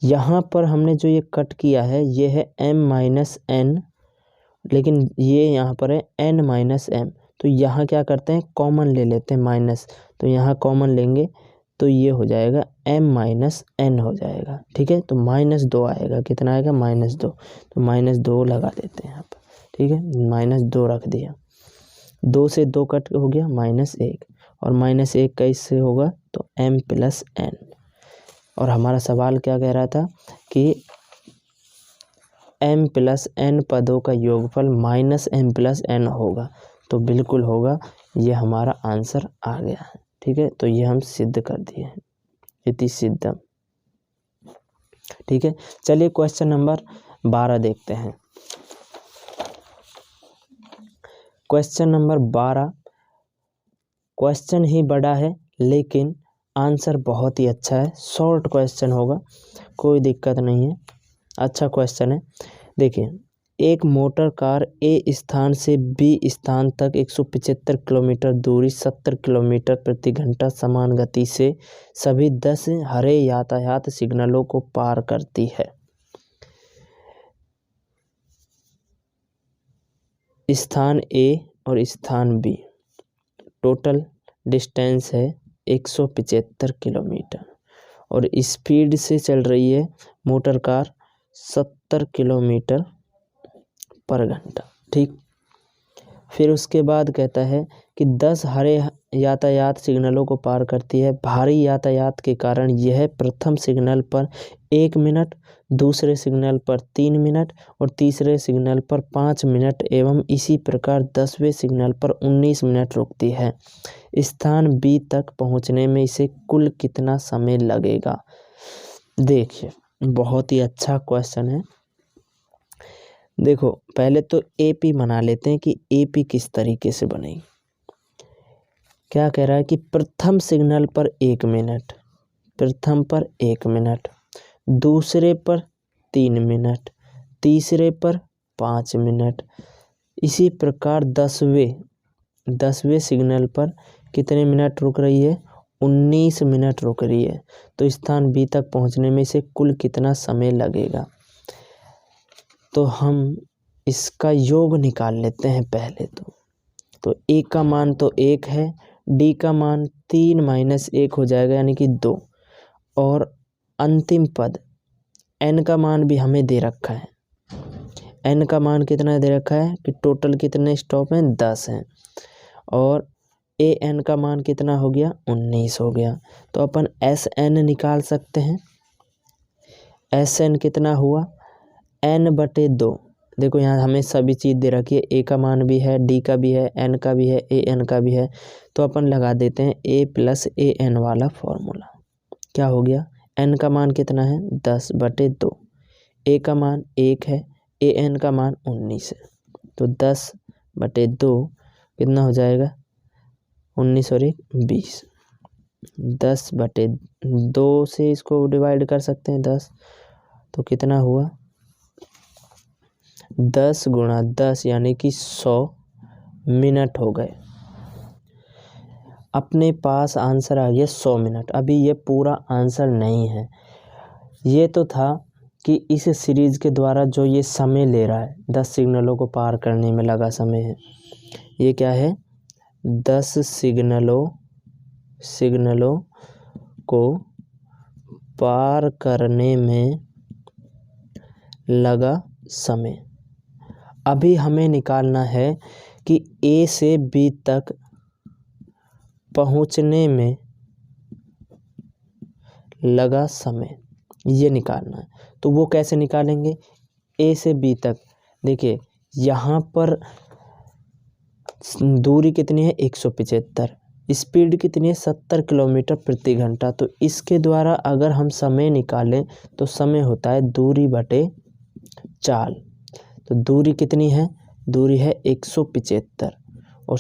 यहाँ पर हमने जो ये कट किया है ये है m माइनस n, लेकिन ये यहाँ पर है n माइनस m। तो यहाँ क्या करते हैं, कॉमन ले लेते हैं माइनस, तो यहाँ कॉमन लेंगे तो ये हो जाएगा m माइनस n हो जाएगा। ठीक है, तो माइनस 2 आएगा, कितना आएगा, माइनस 2। तो माइनस 2 लगा देते हैं यहाँ पर। ठीक है, माइनस 2 रख दिया, 2 से 2 कट हो गया, माइनस 1, और माइनस 1 का इससे होगा तो m प्लस n। और हमारा सवाल क्या कह रहा था कि m प्लस n पदों का योगफल माइनस m प्लस n होगा, तो बिल्कुल होगा, ये हमारा आंसर आ गया है। ठीक है, तो ये हम सिद्ध कर दिए हैं, इति सिद्धम। ठीक है, चलिए क्वेश्चन नंबर 12 देखते हैं। क्वेश्चन नंबर 12 क्वेश्चन ही बड़ा है लेकिन आंसर बहुत ही अच्छा है, शॉर्ट क्वेश्चन होगा, कोई दिक्कत नहीं है, अच्छा क्वेश्चन है। देखिए, एक मोटर कार ए स्थान से बी स्थान तक 175 किलोमीटर दूरी 70 किलोमीटर प्रति घंटा समान गति से सभी 10 हरे यातायात सिग्नलों को पार करती है। स्थान ए और स्थान बी, टोटल डिस्टेंस है 175 किलोमीटर और स्पीड से चल रही है मोटर कार 70 किलोमीटर पर घंटा। ठीक, फिर उसके बाद कहता है कि 10 हरे यातायात सिग्नलों को पार करती है। भारी यातायात के कारण यह प्रथम सिग्नल पर 1 मिनट, दूसरे सिग्नल पर 3 मिनट और तीसरे सिग्नल पर 5 मिनट एवं इसी प्रकार 10वें सिग्नल पर 19 मिनट रुकती है। स्थान बी तक पहुंचने में इसे कुल कितना समय लगेगा। देखिए, बहुत ही अच्छा क्वेश्चन है। देखो, पहले तो एपी बना लेते हैं कि एपी किस तरीके से बनेगी। क्या कह रहा है कि प्रथम सिग्नल पर 1 मिनट, प्रथम पर 1 मिनट, दूसरे पर 3 मिनट, तीसरे पर 5 मिनट, इसी प्रकार 10वें सिग्नल पर कितने मिनट रुक रही है, 19 मिनट रुक रही है। तो स्थान बी तक पहुंचने में इसे कुल कितना समय लगेगा। तो हम इसका योग निकाल लेते हैं पहले तो ए का मान तो 1 है, डी का मान 3 माइनस 1 हो जाएगा यानी कि 2, और अंतिम पद n का मान भी हमें दे रखा है। n का मान कितना दे रखा है कि टोटल कितने स्टॉप हैं, 10 हैं, और an का मान कितना हो गया, 19 हो गया। तो अपन Sn निकाल सकते हैं। Sn कितना हुआ, n/2। देखो यहाँ हमें सभी चीज़ दे रखी है, ए का मान भी है, डी का भी है, एन का भी है, an का भी है। तो अपन लगा देते हैं a प्लस an वाला फॉर्मूला। क्या हो गया, n का मान कितना है, 10/2, a का मान 1 है, an का मान 19 है। तो 10/2 कितना हो जाएगा, 19 और 1 20, 10/2 से इसको डिवाइड कर सकते हैं 10, तो कितना हुआ 10 गुणा 10 यानी कि 100 मिनट हो गए। अपने पास आंसर आ गया 100 मिनट। अभी ये पूरा आंसर नहीं है, ये तो था कि इस सीरीज़ के द्वारा जो ये समय ले रहा है 10 सिग्नलों को पार करने में लगा समय है, ये क्या है 10 सिग्नलों को पार करने में लगा समय। अभी हमें निकालना है कि A से B तक पहुंचने में लगा समय, ये निकालना है। तो वो कैसे निकालेंगे, A से B तक, देखिए यहाँ पर दूरी कितनी है 175, स्पीड कितनी है 70 किलोमीटर प्रति घंटा। तो इसके द्वारा अगर हम समय निकालें तो समय होता है दूरी बटे चाल। तो दूरी कितनी है, दूरी है 175 और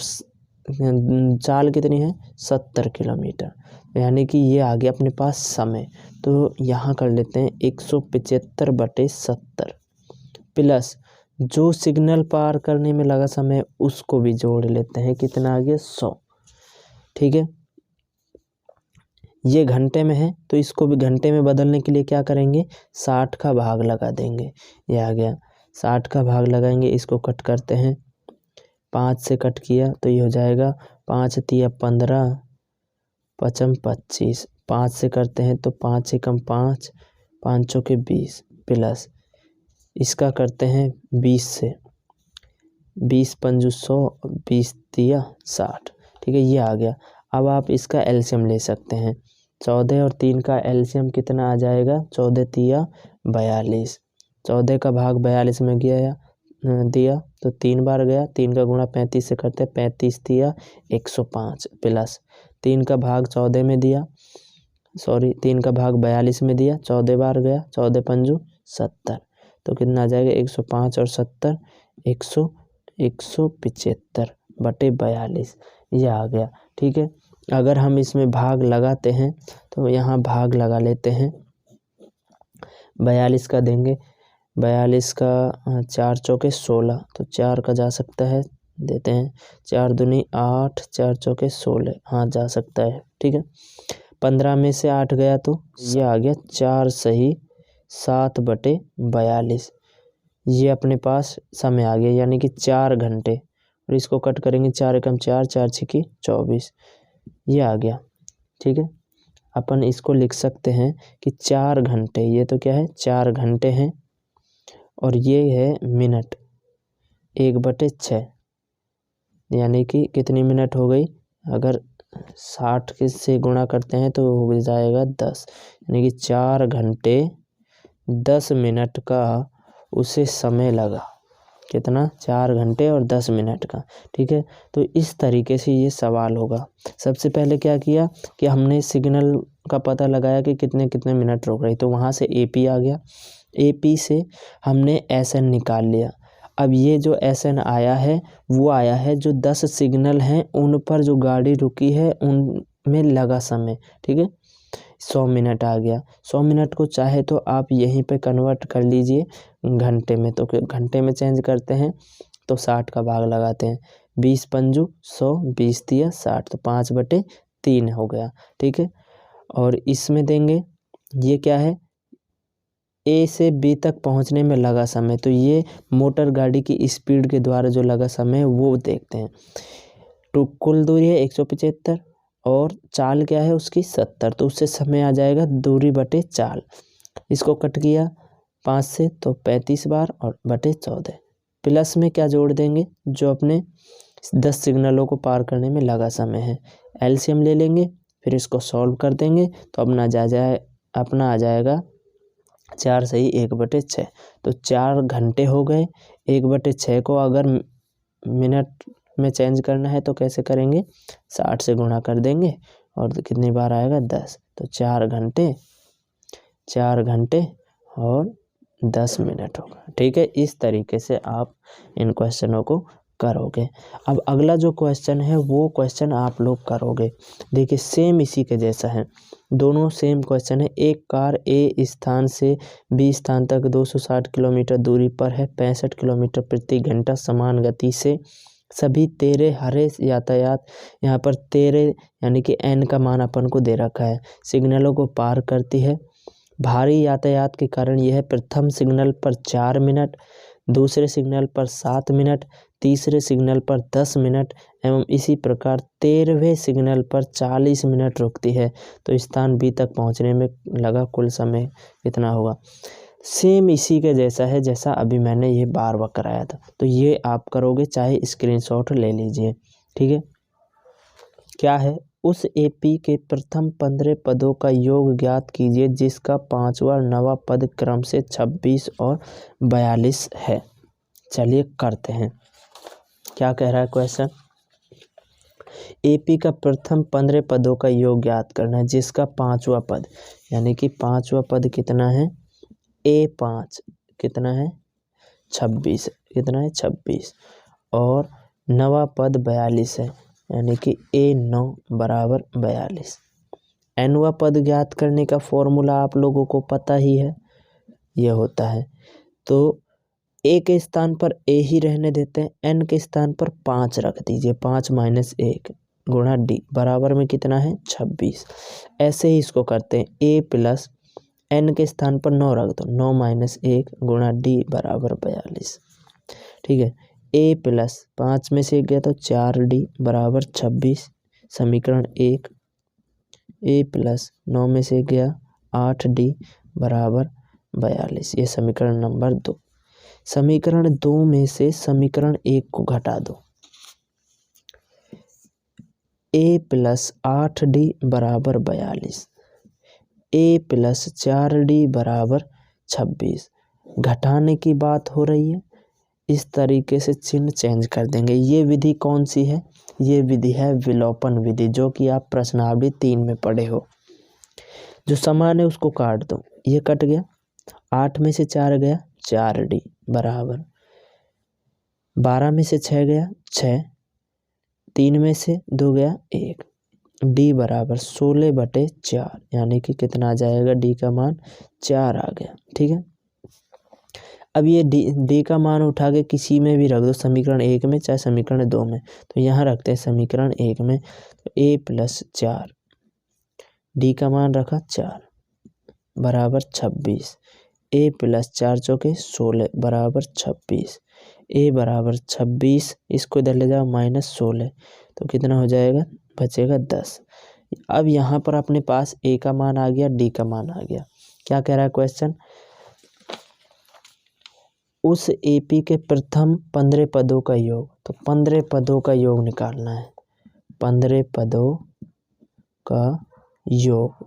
चाल कितनी है 70 किलोमीटर, यानी कि ये आ गया अपने पास समय। तो यहाँ कर लेते हैं 175/70 प्लस जो सिग्नल पार करने में लगा समय उसको भी जोड़ लेते हैं, कितना आ गया 100। ठीक है, ये घंटे में है तो इसको भी घंटे में बदलने के लिए क्या करेंगे 60 का भाग लगा देंगे, ये आ गया 60 का भाग लगाएंगे। इसको कट करते हैं, 5 से कट किया तो ये हो जाएगा 5 तिया 15 पचम 25, 5 से करते हैं तो 5 से कम 5, 5 चौके 20 प्लस इसका करते हैं 20 से, 20 पंजू 100, 20 तिया 60। ठीक है, ये आ गया। अब आप इसका एलसीएम ले सकते हैं, 14 और 3 का एलसीएम कितना आ जाएगा 14 तिया 42, 14 का भाग 42 में दिया तो 3 बार गया, 3 का गुणा 35 से करते हैं, 35 तिया 105 प्लस 3 का भाग 14 में दिया, 3 का भाग 42 में दिया, 14 बार गया, 14 पंजू 70, तो कितना आ जाएगा 105 और 70 175/42, ये आ गया। ठीक है, अगर हम इसमें भाग लगाते हैं तो यहाँ भाग लगा लेते हैं, 42 का देंगे, 42 का 4 चौके 16, तो 4 का जा सकता है, देते हैं 4 दूनी 8, 4 चौके 16, हाँ जा सकता है। ठीक है, 15 में से 8 गया तो ये आ गया 4 सही 7/42, ये अपने पास समय आ गया, यानी कि 4 घंटे। और इसको कट करेंगे 4 एकम 4, 4 छिकी 24, ये आ गया। ठीक है, अपन इसको लिख सकते हैं कि 4 घंटे, ये तो क्या है 4 घंटे हैं और ये है मिनट 1/6, यानी कि कितनी मिनट हो गई, अगर 60 से गुणा करते हैं तो हो जाएगा 10, यानी कि 4 घंटे 10 मिनट का उसे समय लगा, कितना 4 घंटे और 10 मिनट का। ठीक है, तो इस तरीके से ये सवाल होगा। सबसे पहले क्या किया कि हमने सिग्नल का पता लगाया कि कितने कितने मिनट रुक रही, तो वहाँ से एपी आ गया, एपी से हमने एसएन निकाल लिया। अब ये जो एसएन आया है वो आया है जो 10 सिग्नल हैं उन पर जो गाड़ी रुकी है उनमें लगा समय। ठीक है, 100 मिनट आ गया। 100 मिनट को चाहे तो आप यहीं पे कन्वर्ट कर लीजिए घंटे में, तो घंटे में चेंज करते हैं तो 60 का भाग लगाते हैं, 20 पंजू 100, 20 तिया 60, तो 5/3 हो गया। ठीक है, और इसमें देंगे ये क्या है ए से बी तक पहुंचने में लगा समय, तो ये मोटर गाड़ी की स्पीड के द्वारा जो लगा समय वो देखते हैं। तो कुल दूरी है 175 और चाल क्या है उसकी 70, तो उससे समय आ जाएगा दूरी बटे चाल। इसको कट किया 5 से तो 35 बार और बटे 14, प्लस में क्या जोड़ देंगे जो अपने 10 सिग्नलों को पार करने में लगा समय है। एलसीएम ले लेंगे, फिर इसको सॉल्व कर देंगे तो अपना आ जाएगा 4 सही 1/6, तो 4 घंटे हो गए। 1/6 को अगर मिनट में चेंज करना है तो कैसे करेंगे 60 से गुणा कर देंगे और कितनी बार आएगा 10, तो 4 घंटे और 10 मिनट होगा। ठीक है, इस तरीके से आप इन क्वेश्चनों को करोगे। अब अगला जो क्वेश्चन है वो क्वेश्चन आप लोग करोगे। देखिए सेम इसी के जैसा है, दोनों सेम क्वेश्चन है। एक कार ए स्थान से बी स्थान तक 260 किलोमीटर दूरी पर है, 65 किलोमीटर प्रति घंटा समान गति से। सभी 13 हरे यातायात, यहाँ पर 13 यानी कि एन का मान अपन को दे रखा है, सिग्नलों को पार करती है। भारी यातायात के कारण यह प्रथम सिग्नल पर 4 मिनट, दूसरे सिग्नल पर 7 मिनट, तीसरे सिग्नल पर 10 मिनट एवं इसी प्रकार 13वें सिग्नल पर 40 मिनट रुकती है। तो स्थान बी तक पहुंचने में लगा कुल समय कितना होगा। सेम इसी के जैसा है जैसा अभी मैंने ये बार बार कराया था। तो ये आप करोगे, चाहे स्क्रीनशॉट ले लीजिए। ठीक है, क्या है, उस एपी के प्रथम 15 पदों का योग ज्ञात कीजिए जिसका 5वां 9वां पद क्रम से 26 और 42 है। चलिए करते हैं। क्या कह रहा है क्वेश्चन, एपी का प्रथम 15 पदों का योग ज्ञात करना है जिसका 5वां पद, यानी कि 5वां पद कितना है, A5 कितना है 26, कितना है 26, और 9वां पद 42 है, यानी कि A9 बराबर 42। nवां पद ज्ञात करने का फॉर्मूला आप लोगों को पता ही है, ये होता है। तो ए के स्थान पर ए ही रहने देते हैं, एन के स्थान पर 5 रख दीजिए, 5 - 1 गुणा डी बराबर में कितना है 26। ऐसे ही इसको करते हैं, ए प्लस एन के स्थान पर 9 रख दो, 9 - 1 गुणा डी बराबर 42। ठीक है, ए प्लस 5 में से 1 गया तो 4D बराबर 26, समीकरण 1। ए प्लस 9 में से 1 गया 8D बराबर 42, ये समीकरण नंबर 2। समीकरण 2 में से समीकरण 1 को घटा दो, ए प्लस 8D बराबर 42, ए प्लस 4D बराबर 26। घटाने की बात हो रही है, इस तरीके से चिन्ह चेंज कर देंगे। ये विधि कौन सी है, ये विधि है विलोपन विधि, जो कि आप प्रश्नावली 3 में पढ़े हो। जो समान है उसको काट दो, ये कट गया, 8 में से 4 गया 4D बराबर 12 में से 6 गया 6, 3 में से 2 गया 1, डी बराबर 16/4, यानी कि कितना आ जाएगा, डी का मान 4 आ गया। ठीक है, अब ये डी का मान उठा के किसी में भी रख दो, समीकरण 1 में चाहे समीकरण 2 में। तो यहाँ रखते हैं समीकरण 1 में, तो ए प्लस 4, डी का मान रखा 4 बराबर 26, ए प्लस 4 चौके 16 बराबर 26, ए बराबर 26, इसको इधर ले जाओ -16, तो कितना हो जाएगा, बचेगा 10। अब यहाँ पर अपने पास ए का मान आ गया, डी का मान आ गया। क्या कह रहा है क्वेश्चन, उस एपी के प्रथम 15 पदों का योग, तो 15 पदों का योग निकालना है। 15 पदों का योग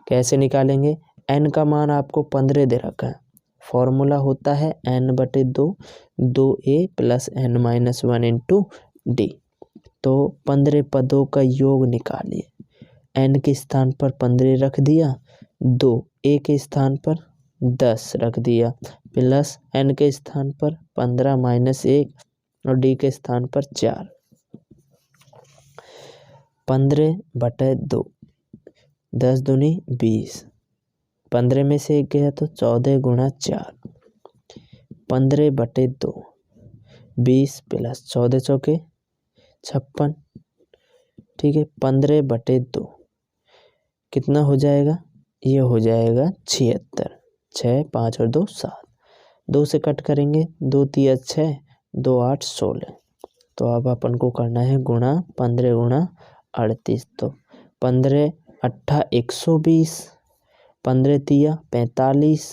कैसे निकालेंगे, एन का मान आपको 15 दे रखा है, फॉर्मूला होता है n/2, 2a + n - 1 × d। तो 15 पदों का योग निकालिए, एन के स्थान पर 15 रख दिया, 2 ए के स्थान पर 10 रख दिया, प्लस एन के स्थान पर 15 - 1 और डी के स्थान पर 4, 15/2, 10 दूनी 20, 15 में से 1 गया तो 14 × 4, 15/2, 20 + 14 चौके 56। ठीक है, 15/2 कितना हो जाएगा, ये हो जाएगा 76, 6 5 और 2 7, 2 से कट करेंगे, 2 × 3 = 6, 2 × 8 = 16। तो अब अपन को करना है गुणा 15 × 38, तो 15 × 8 = 120, 15 × 3 = 45,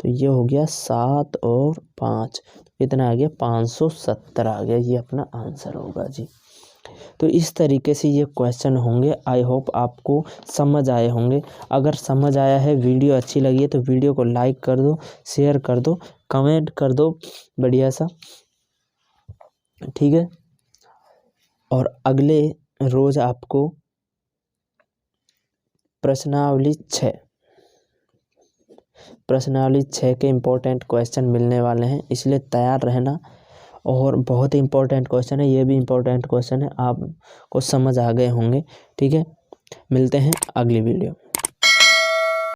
तो ये हो गया 7 और 5, कितना आ गया 570 आ गया, ये अपना आंसर होगा जी। तो इस तरीके से ये क्वेश्चन होंगे। आई होप आपको समझ आए होंगे। अगर समझ आया है, वीडियो अच्छी लगी है तो वीडियो को लाइक कर दो, शेयर कर दो, कमेंट कर दो बढ़िया सा। ठीक है, और अगले रोज आपको प्रश्नावली 6 के इम्पोर्टेंट क्वेश्चन मिलने वाले हैं, इसलिए तैयार रहना और बहुत ही इंपॉर्टेंट क्वेश्चन है, ये भी इंपॉर्टेंट क्वेश्चन है, आपको समझ आ गए होंगे। ठीक है, मिलते हैं अगली वीडियो।